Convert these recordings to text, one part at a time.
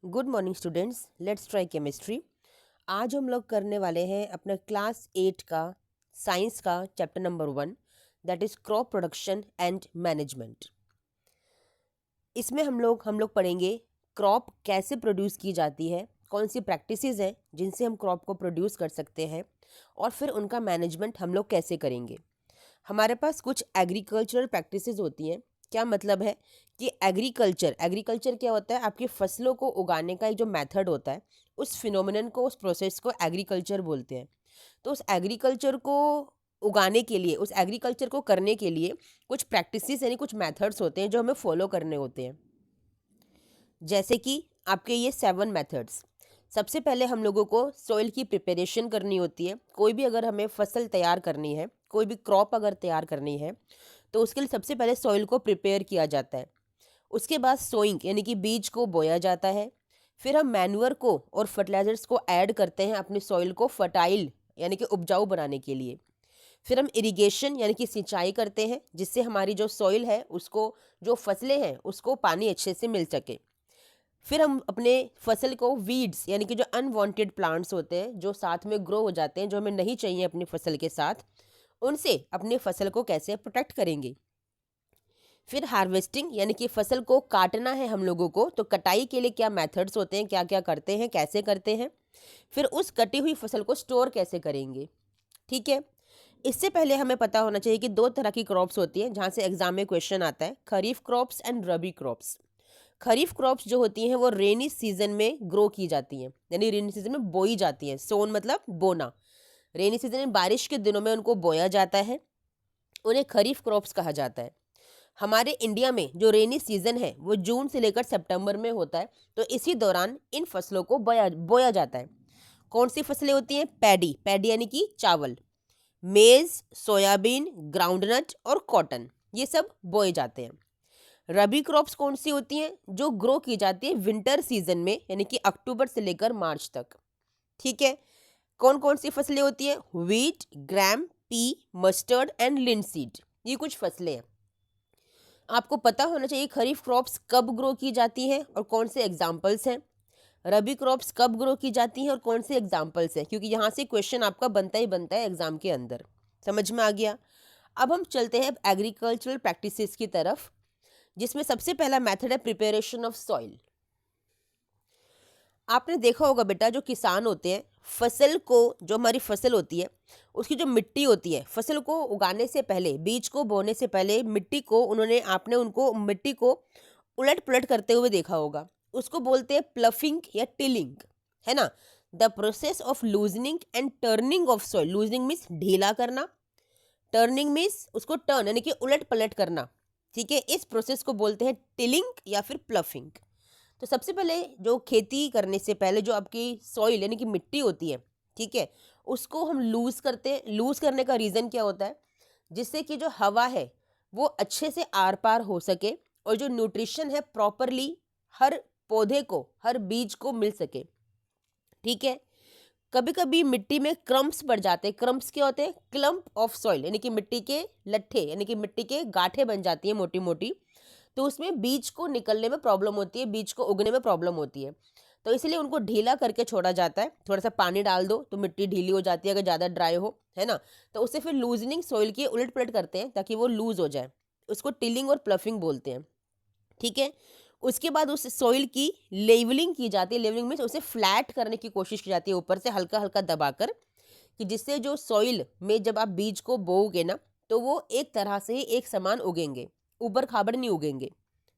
Good morning students, let's try chemistry. आज हम लोग करने वाले हैं अपना क्लास 8 का साइंस का chapter number 1, that is crop production and management. इसमें हम लोग पढ़ेंगे क्रॉप कैसे प्रोड्यूस की जाती है, कौन सी प्रैक्टिसेस हैं जिनसे हम क्रॉप को प्रोड्यूस कर सकते हैं, और फिर उनका मैनेजमेंट हम लोग कैसे करेंगे। हमारे पास कुछ एग्रीकल्चरल प्रैक्टिसेस होती हैं। क्या मतलब है कि एग्रीकल्चर क्या होता है? आपकी फसलों को उगाने का एक जो मेथड होता है, उस फिनोमिनन को, उस प्रोसेस को एग्रीकल्चर बोलते हैं। तो उस एग्रीकल्चर को उगाने के लिए, उस एग्रीकल्चर को करने के लिए कुछ प्रैक्टिसेस यानी कुछ मेथड्स होते हैं जो हमें फॉलो करने होते हैं। जैसे कि आपके ये 7 मेथड्स। सबसे पहले हम लोगों को सॉइल की प्रिपरेशन करनी होती है। कोई भी अगर हमें फसल तैयार करनी है, कोई भी क्रॉप अगर तैयार करनी है, तो उसके लिए सबसे पहले सॉइल को प्रिपेयर किया जाता है। उसके बाद सोइंग यानी कि बीज को बोया जाता है। फिर हम मैन्यूअर को और फर्टिलाइजर्स को ऐड करते हैं अपनी सॉइल को फर्टाइल यानी कि उपजाऊ बनाने के लिए। फिर हम इरिगेशन यानी कि सिंचाई करते हैं, जिससे हमारी जो सॉइल है उसको, जो फसलें हैं उसको पानी अच्छे से मिल सके। फिर हम अपने फसल को वीड्स यानी कि जो अनवांटेड प्लांट्स होते हैं, जो साथ में ग्रो हो जाते हैं, जो हमें नहीं चाहिए अपनी फसल के साथ, उनसे अपनी फसल को कैसे प्रोटेक्ट करेंगे। फिर हार्वेस्टिंग यानी कि फसल को काटना है हम लोगों को, तो कटाई के लिए क्या मेथड्स होते हैं, क्या क्या करते हैं, कैसे करते हैं। फिर उस कटी हुई फसल को स्टोर कैसे करेंगे। ठीक है। इससे पहले हमें पता होना चाहिए कि 2 तरह की क्रॉप्स होती हैं जहाँ से एग्जाम में क्वेश्चन आता है, kharif crops and rabi crops. Kharif crops जो होती हैं वो रेनी सीजन में ग्रो की जाती हैं, यानी रेनी सीजन में बोई जाती हैं। सोन मतलब बोना। रेनी सीजन में बारिश के दिनों में उनको बोया जाता है, उन्हें खरीफ क्रॉप्स कहा जाता है। हमारे इंडिया में जो रेनी सीजन है वो जून से लेकर सितंबर में होता है, तो इसी दौरान इन फसलों को बोया बोया जाता है। कौन सी फसलें होती हैं? पैडी, पैडी यानी कि चावल, मेज, सोयाबीन, ग्राउंडनट और कॉटन, ये सब बोए जाते हैं। रबी क्रॉप्स कौन सी होती हैं? जो ग्रो की जाती है विंटर सीजन में, यानी कि अक्टूबर से लेकर मार्च तक। ठीक है। कौन कौन सी फसलें होती हैं? Wheat, gram, P, mustard and linseed, ये कुछ फसलें हैं। आपको पता होना चाहिए खरीफ क्रॉप्स कब ग्रो की जाती हैं और कौन से एग्जाम्पल्स हैं। रबी क्रॉप्स कब ग्रो की जाती हैं और कौन से एग्जाम्पल्स हैं, क्योंकि यहाँ से क्वेश्चन आपका बनता ही बनता है एग्जाम के अंदर। समझ में आ गया? अब हम चलते हैं एग्रीकल्चरल प्रैक्टिसेस की तरफ, जिसमें सबसे पहला मेथड है प्रिपरेशन ऑफ सॉइल। आपने देखा होगा बेटा, जो किसान होते हैं, फसल को, जो हमारी फसल होती है उसकी जो मिट्टी होती है, फसल को उगाने से पहले, बीज को बोने से पहले मिट्टी को आपने उनको मिट्टी को उलट पुलट करते हुए देखा होगा। उसको बोलते हैं प्लफिंग या टिलिंग, है ना। The process of loosening and turning of soil. Loosening means ढीला करना, टर्निंग मीन्स उसको टर्न यानी कि उलट पलट करना। ठीक है। इस प्रोसेस को बोलते हैं टिलिंग या फिर प्लफिंग। तो सबसे पहले जो खेती करने से पहले जो आपकी सॉइल यानी कि मिट्टी होती है, ठीक है, उसको हम लूज करते हैं। लूज करने का रीज़न क्या होता है? जिससे कि जो हवा है वो अच्छे से आर पार हो सके और जो न्यूट्रिशन है प्रॉपरली हर पौधे को, हर बीज को मिल सके। ठीक है। कभी कभी मिट्टी में क्रम्प्स पड़ जाते हैं। क्रम्प्स क्या होते हैं? क्लम्प ऑफ सॉइल, यानी कि मिट्टी के लट्ठे, यानी कि मिट्टी के गांठें बन जाती हैं मोटी मोटी। तो उसमें बीज को निकलने में प्रॉब्लम होती है, बीज को उगने में प्रॉब्लम होती है। तो इसलिए उनको ढीला करके छोड़ा जाता है। थोड़ा सा पानी डाल दो तो मिट्टी ढीली हो जाती है अगर ज़्यादा ड्राई हो, है ना। तो उससे फिर लूजनिंग सॉइल की उलट पलट करते हैं ताकि वो लूज हो जाए। उसको टिलिंग और प्लफिंग बोलते हैं। ठीक है। उसके बाद उस सॉइल की लेवलिंग की जाती है। लेवलिंग मीन्स उसे फ्लैट करने की कोशिश की जाती है ऊपर से हल्का हल्का दबाकर, कि जिससे जो सॉइल में जब आप बीज को बोओगे ना, तो वो एक तरह से ही एक समान उगेंगे, ऊपर खाबड़ नहीं उगेंगे।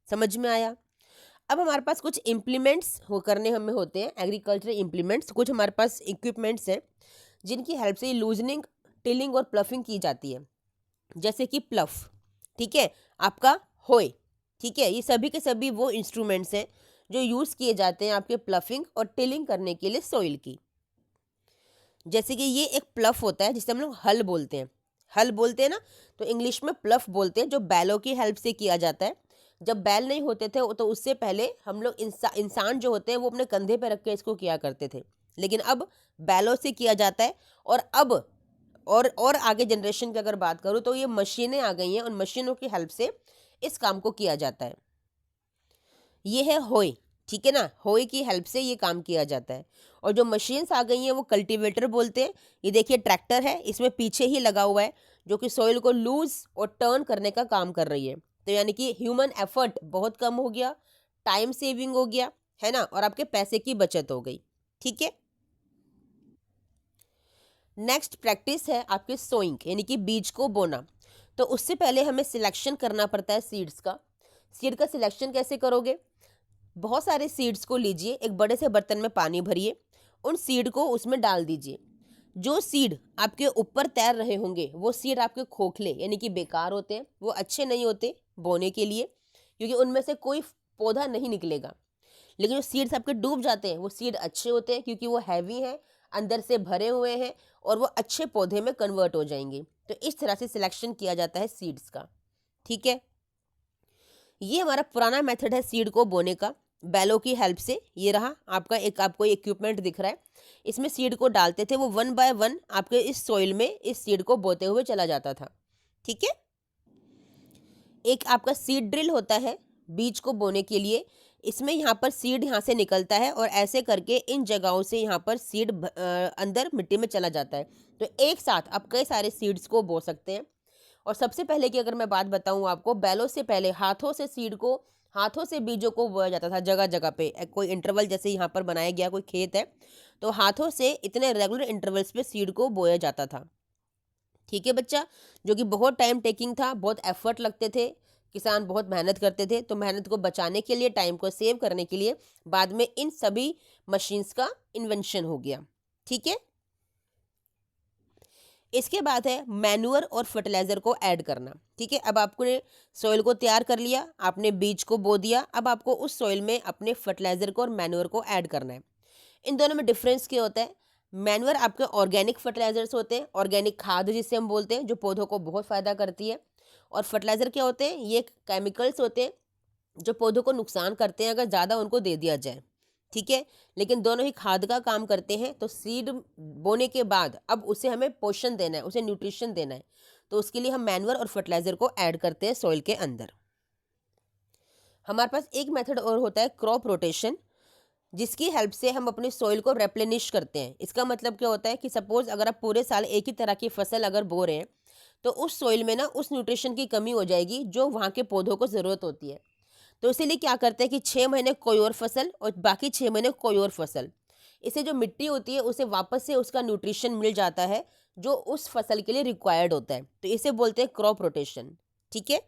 समझ में आया? अब हमारे पास कुछ इम्प्लीमेंट्स करने हमें होते हैं, एग्रीकल्चर इम्प्लीमेंट्स। कुछ हमारे पास इक्विपमेंट्स हैं जिनकी हेल्प से लूजनिंग, टिलिंग और प्लफिंग की जाती है। जैसे कि प्लफ, ठीक है, आपका होय, ठीक है, ये सभी के सभी वो इंस्ट्रूमेंट्स हैं जो यूज़ किए जाते हैं आपके प्लफिंग और टिलिंग करने के लिए सॉइल की। जैसे कि ये एक प्लफ होता है जिसे हम लोग हल बोलते हैं। हल बोलते हैं ना, तो इंग्लिश में प्लफ बोलते हैं, जो बैलों की हेल्प से किया जाता है। जब बैल नहीं होते थे तो उससे पहले हम लोग इंसान जो होते हैं वो अपने कंधे पे रख के इसको किया करते थे, लेकिन अब बैलों से किया जाता है। और अब और आगे जनरेशन की अगर बात करूँ तो ये मशीनें आ गई हैं, उन मशीनों की हेल्प से इस काम को किया जाता है। ये है होय। ठीक है ना, होई की हेल्प से ये काम किया जाता है। और जो मशीन्स आ गई हैं वो कल्टीवेटर बोलते हैं। ये देखिए ट्रैक्टर है, इसमें पीछे ही लगा हुआ है, जो कि सॉइल को लूज और टर्न करने का काम कर रही है। तो यानी कि ह्यूमन एफर्ट बहुत कम हो गया, टाइम सेविंग हो गया, है ना, और आपके पैसे की बचत हो गई। ठीक है। नेक्स्ट प्रैक्टिस है आपके सोइंग, यानी कि बीज को बोना। तो उससे पहले हमें सिलेक्शन करना पड़ता है सीड्स का। सीड का सिलेक्शन कैसे करोगे? बहुत सारे सीड्स को लीजिए, एक बड़े से बर्तन में पानी भरिए, उन सीड को उसमें डाल दीजिए। जो सीड आपके ऊपर तैर रहे होंगे वो सीड आपके खोखले यानी कि बेकार होते हैं, वो अच्छे नहीं होते बोने के लिए, क्योंकि उनमें से कोई पौधा नहीं निकलेगा। लेकिन जो सीड्स आपके डूब जाते हैं वो सीड अच्छे होते हैं, क्योंकि वो हैवी हैं, अंदर से भरे हुए हैं, और वो अच्छे पौधे में कन्वर्ट हो जाएंगे। तो इस तरह से सिलेक्शन किया जाता है सीड्स का। ठीक है। ये हमारा पुराना मेथड है सीड को बोने का, बैलों की हेल्प से। ये रहा आपका एक, आपको इक्विपमेंट दिख रहा है, इसमें सीड को डालते थे, वो 1 बाय 1 आपके इस सॉइल में इस सीड को बोते हुए चला जाता था। ठीक है। एक आपका सीड ड्रिल होता है बीज को बोने के लिए। इसमें यहाँ पर सीड यहाँ से निकलता है और ऐसे करके इन जगहों से यहाँ पर सीड अंदर मिट्टी में चला जाता है। तो एक साथ आप कई सारे सीड्स को बो सकते हैं। और सबसे पहले की अगर मैं बात बताऊं आपको, बैलों से पहले हाथों से सीड को, हाथों से बीजों को बोया जाता था जगह जगह पे। कोई इंटरवल जैसे यहाँ पर बनाया गया, कोई खेत है तो हाथों से इतने रेगुलर इंटरवल्स पे सीड को बोया जाता था। ठीक है बच्चा, जो कि बहुत टाइम टेकिंग था, बहुत एफर्ट लगते थे, किसान बहुत मेहनत करते थे। तो मेहनत को बचाने के लिए, टाइम को सेव करने के लिए बाद में इन सभी मशीन्स का इन्वेंशन हो गया। ठीक है। इसके बाद है मैन्योर और फर्टिलाइजर को ऐड करना। ठीक है। अब आपने सॉइल को तैयार कर लिया, आपने बीज को बो दिया, अब आपको उस सॉइल में अपने फर्टिलाइजर को और मैन्योर को ऐड करना है। इन दोनों में डिफरेंस क्या होता है? मैन्योर आपके ऑर्गेनिक फर्टिलाइजर्स होते हैं, ऑर्गेनिक खाद जिसे हम बोलते हैं, जो पौधों को बहुत फायदा करती है। और फर्टिलाइजर क्या होते हैं? ये केमिकल्स होते हैं जो पौधों को नुकसान करते हैं अगर ज़्यादा उनको दे दिया जाए। ठीक है। लेकिन दोनों ही खाद का काम करते हैं। तो सीड बोने के बाद अब उसे हमें पोषण देना है, उसे न्यूट्रिशन देना है, तो उसके लिए हम मैन्योर और फर्टिलाइजर को ऐड करते हैं सॉइल के अंदर। हमारे पास एक मेथड और होता है क्रॉप रोटेशन, जिसकी हेल्प से हम अपनी सॉइल को रेप्लेनिश करते हैं। इसका मतलब क्या होता है कि सपोज अगर आप पूरे साल एक ही तरह की फसल अगर बो रहे हैं, तो उस सॉइल में ना उस न्यूट्रिशन की कमी हो जाएगी जो वहाँ के पौधों को ज़रूरत होती है। तो इसीलिए क्या करते हैं कि 6 महीने कोई और फसल और बाकी 6 महीने कोई और फसल। इससे जो मिट्टी होती है उसे वापस से उसका न्यूट्रिशन मिल जाता है जो उस फसल के लिए रिक्वायर्ड होता है। तो इसे बोलते हैं क्रॉप रोटेशन। ठीक है।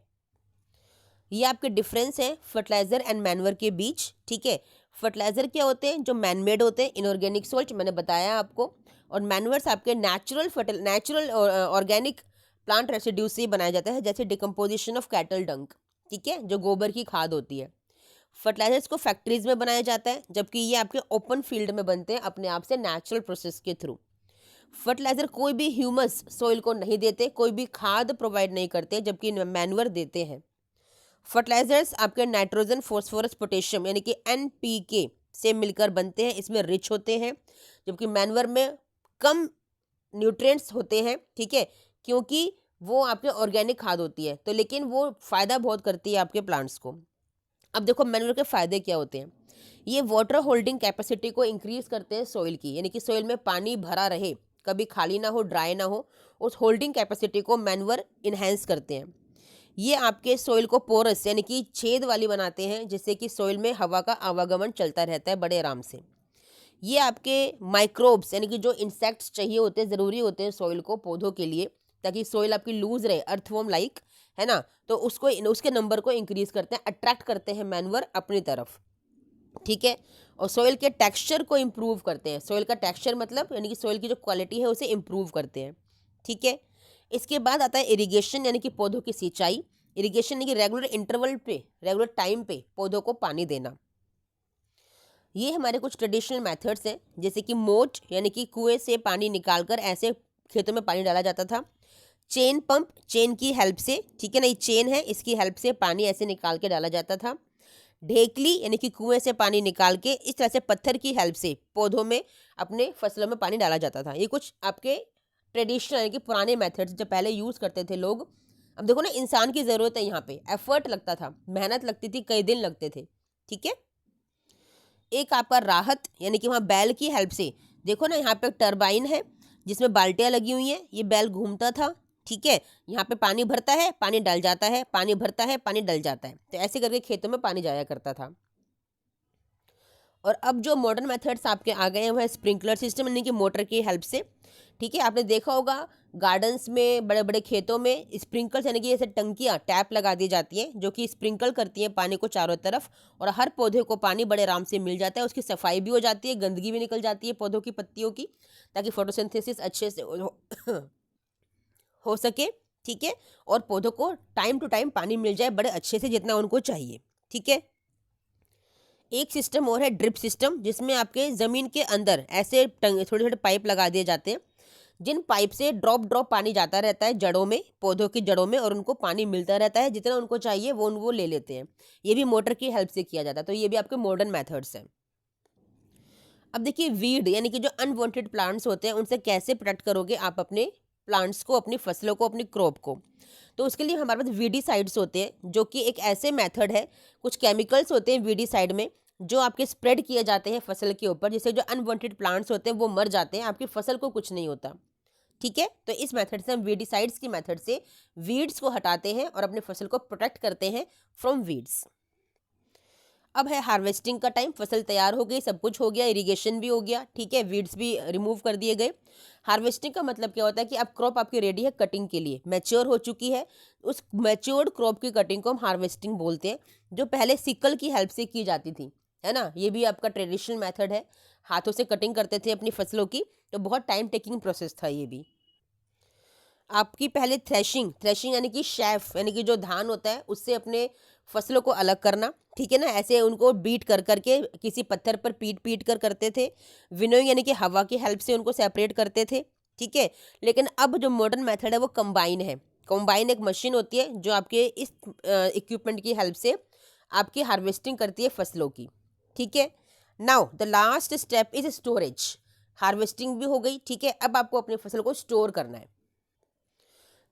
ये आपके डिफरेंस है फर्टिलाइजर एंड मैन्योर के बीच। ठीक है। फर्टिलाइजर क्या होते हैं? जो मैनमेड होते हैं, इनऑर्गेनिक सॉल्ट मैंने बताया आपको। और मैन्योर्स आपके नेचुरल ऑर्गेनिक प्लांट रेसिड्यू से बनाया जाता है, जैसे डिकम्पोजिशन ऑफ कैटल डंक। ठीक है, जो गोबर की खाद होती है। फर्टिलाइजर्स को फैक्ट्रीज में बनाया जाता है, जबकि ये आपके ओपन फील्ड में बनते हैं अपने आप से नेचुरल प्रोसेस के थ्रू। फर्टिलाइजर कोई भी ह्यूमस सॉइल को नहीं देते, कोई भी खाद प्रोवाइड नहीं करते, जबकि मैन्योर देते हैं। फर्टिलाइजर्स आपके नाइट्रोजन, फॉस्फोरस, पोटेशियम यानी कि NPK से मिलकर बनते हैं, इसमें रिच होते हैं, जबकि मैन्योर में कम न्यूट्रिएंट्स होते हैं। ठीक है, क्योंकि वो आपके ऑर्गेनिक खाद होती है, तो लेकिन वो फ़ायदा बहुत करती है आपके प्लांट्स को। अब देखो मैन्योर के फ़ायदे क्या होते हैं। ये वाटर होल्डिंग कैपेसिटी को इंक्रीज करते हैं सॉइल की, यानी कि सॉइल में पानी भरा रहे, कभी खाली ना हो, ड्राई ना हो, उस होल्डिंग कैपेसिटी को मैन्योर इन्हेंस करते हैं। ये आपके सॉइल को पोरस यानी कि छेद वाली बनाते हैं, जिससे कि सॉइल में हवा का आवागमन चलता रहता है बड़े आराम से। ये आपके माइक्रोब्स यानी कि जो इंसेक्ट्स चाहिए होते हैं, ज़रूरी होते हैं सॉइल को, पौधों के लिए, ताकि सॉइल आपकी लूज रहे, अर्थवॉर्म लाइक, है ना। तो उसको, उसके नंबर को इंक्रीज करते हैं, अट्रैक्ट करते हैं मैन्योर अपनी तरफ। ठीक है। और सॉइल के टेक्सचर को इम्प्रूव करते हैं। सॉइल का टेक्सचर मतलब यानी कि सॉइल की जो क्वालिटी है उसे इम्प्रूव करते हैं। ठीक है। इसके बाद आता है इरिगेशन, यानी कि पौधों की सिंचाई। इरिगेशन यानी कि रेगुलर इंटरवल पे, रेगुलर टाइम पे पौधों को पानी देना। ये हमारे कुछ ट्रेडिशनल मेथड्स हैं, जैसे कि मोट यानी कि कुएं से पानी निकालकर ऐसे खेतों में पानी डाला जाता था। चेन पंप, चेन की हेल्प से, ठीक है ना, ये चेन है, इसकी हेल्प से पानी ऐसे निकाल के डाला जाता था। ढेकली यानी कि कुएं से पानी निकाल के इस तरह से पत्थर की हेल्प से पौधों में, अपने फसलों में पानी डाला जाता था। ये कुछ आपके ट्रेडिशनल यानी कि पुराने मेथड्स जो पहले यूज़ करते थे लोग। अब देखो ना, इंसान की ज़रूरत है, यहाँ पे एफर्ट लगता था, मेहनत लगती थी, कई दिन लगते थे। ठीक है। एक आपका राहत, यानी कि वहाँ बैल की हेल्प से, देखो ना यहाँ पे टरबाइन है जिसमें बाल्टियाँ लगी हुई हैं, ये बैल घूमता था, ठीक है। यहाँ पे पानी भरता है, पानी डल जाता है, पानी भरता है, पानी डल जाता है, तो ऐसे करके खेतों में पानी जाया करता था। और अब जो मॉडर्न मेथड्स आपके आ गए हैं वह स्प्रिंकलर सिस्टम, यानी कि मोटर की हेल्प से, ठीक है। आपने देखा होगा गार्डन्स में, बड़े बड़े खेतों में स्प्रिंकल्स यानी कि ऐसे टंकियाँ, टैप लगा दी जाती हैं जो कि स्प्रिंकल करती हैं पानी को चारों तरफ, और हर पौधे को पानी बड़े आराम से मिल जाता है, उसकी सफाई भी हो जाती है, गंदगी भी निकल जाती है पौधों की पत्तियों की, ताकि फोटोसिंथेसिस अच्छे से हो सके, ठीक है। और पौधों को टाइम टू टाइम पानी मिल जाए बड़े अच्छे से, जितना उनको चाहिए, ठीक है। एक सिस्टम और है ड्रिप सिस्टम, जिसमें आपके ज़मीन के अंदर ऐसे छोटे छोटे पाइप लगा दिए जाते हैं, जिन पाइप से ड्रॉप ड्रॉप पानी जाता रहता है जड़ों में, पौधों की जड़ों में, और उनको पानी मिलता रहता है, जितना उनको चाहिए वो ले लेते हैं। ये भी मोटर की हेल्प से किया जाता है, तो ये भी आपके मॉडर्न मेथड्स हैं। अब देखिए वीड, यानी कि जो अनवांटेड प्लांट्स होते हैं, उनसे कैसे प्रोटेक्ट करोगे आप अपने प्लांट्स को, अपनी फसलों को, अपनी क्रॉप को। तो उसके लिए हमारे पास वीडीसाइड्स होते हैं, जो कि एक ऐसे मेथड है, कुछ केमिकल्स होते हैं वीडीसाइड में, जो आपके स्प्रेड किए जाते हैं फसल के ऊपर, जिससे जो अनवांटेड प्लांट्स होते हैं वो मर जाते हैं, आपकी फसल को कुछ नहीं होता, ठीक है। तो इस मेथड से हम वीडीसाइड्स की मेथड से वीड्स को हटाते हैं और अपने फसल को प्रोटेक्ट करते हैं फ्रॉम वीड्स। अब है हार्वेस्टिंग का टाइम, फसल तैयार हो गई, सब कुछ हो गया, इरिगेशन भी हो गया, ठीक है, वीड्स भी रिमूव कर दिए गए। हार्वेस्टिंग का मतलब क्या होता है कि अब क्रॉप आपकी रेडी है कटिंग के लिए, मैच्योर हो चुकी है, उस मैच्योर्ड क्रॉप की कटिंग को हम हार्वेस्टिंग बोलते हैं, जो पहले सिकल की हेल्प से की जाती थी, है ना। ये भी आपका ट्रेडिशनल मेथड है, हाथों से कटिंग करते थे अपनी फसलों की, तो बहुत टाइम टेकिंग प्रोसेस था ये भी। आपकी पहले थ्रेशिंग, थ्रेशिंग यानी कि शेफ, यानी कि जो धान होता है उससे अपने फसलों को अलग करना, ठीक है ना, ऐसे उनको बीट कर करके किसी पत्थर पर पीट पीट कर करते थे। विनोइंग यानी कि हवा की हेल्प से उनको सेपरेट करते थे, ठीक है। लेकिन अब जो मॉडर्न मेथड है वो कंबाइन है। कंबाइन एक मशीन होती है जो आपके इस इक्विपमेंट की हेल्प से आपकी हार्वेस्टिंग करती है फसलों की, ठीक है। Now the last step is storage. Harvesting भी हो गई, ठीक है, अब आपको अपनी फसल को स्टोर करना है।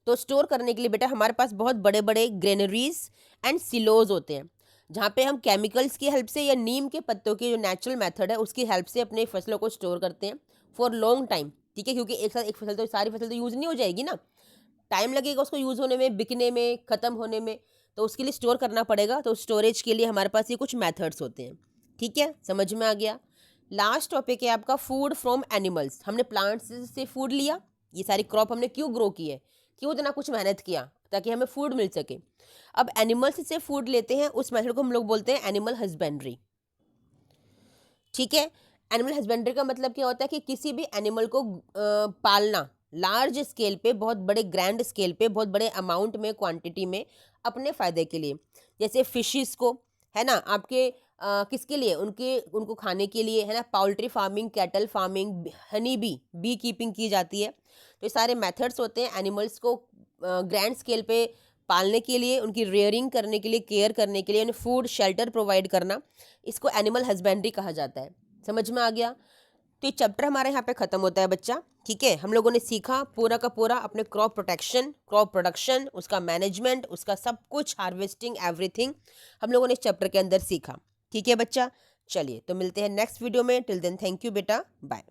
तो स्टोर करने के लिए बेटा हमारे पास बहुत बड़े बड़े ग्रेनरीज एंड सिलोज होते हैं, जहाँ पे हम केमिकल्स की हेल्प से या नीम के पत्तों की जो नेचुरल मेथड है उसकी हेल्प से अपने फसलों को स्टोर करते हैं फॉर लॉन्ग टाइम, ठीक है। क्योंकि एक साथ एक फसल तो, सारी फसल तो यूज़ नहीं हो जाएगी ना, टाइम लगेगा उसको यूज़ होने में, बिकने में, ख़त्म होने में, तो उसके लिए स्टोर करना पड़ेगा। तो स्टोरेज के लिए हमारे पास ये कुछ मेथड्स होते हैं, ठीक है, समझ में आ गया। लास्ट टॉपिक है आपका फूड फ्रॉम एनिमल्स। हमने प्लांट्स से फूड लिया, ये सारी क्रॉप हमने क्यों ग्रो की है, क्यों इतना कुछ मेहनत किया, ताकि हमें फूड मिल सके। अब एनिमल्स से फूड लेते हैं, उस मेथड को हम लोग बोलते हैं एनिमल हस्बेंड्री, ठीक है। एनिमल हस्बेंड्री का मतलब क्या होता है कि किसी भी एनिमल को पालना लार्ज स्केल पे, बहुत बड़े ग्रैंड स्केल पे, बहुत बड़े अमाउंट में, क्वांटिटी में, अपने फ़ायदे के लिए। जैसे फिशेस को, है ना, आपके किसके लिए, उनको खाने के लिए, है ना। Poultry farming, cattle farming, honey bee keeping की जाती है। तो ये सारे मेथड्स होते हैं एनिमल्स को ग्रैंड स्केल पे पालने के लिए, उनकी रेयरिंग करने के लिए, केयर करने के लिए, उन्हें फूड शेल्टर प्रोवाइड करना, इसको एनिमल हस्बेंड्री कहा जाता है। समझ में आ गया। तो ये चैप्टर हमारे यहाँ पे ख़त्म होता है बच्चा, ठीक है। हम लोगों ने सीखा पूरा का पूरा अपने क्रॉप प्रोटेक्शन, क्रॉप प्रोडक्शन, उसका मैनेजमेंट, उसका सब कुछ, हार्वेस्टिंग, एवरीथिंग हम लोगों ने इस चैप्टर के अंदर सीखा, ठीक है बच्चा। चलिए तो मिलते हैं नेक्स्ट वीडियो में, टिल देन थैंक यू बेटा, बाय।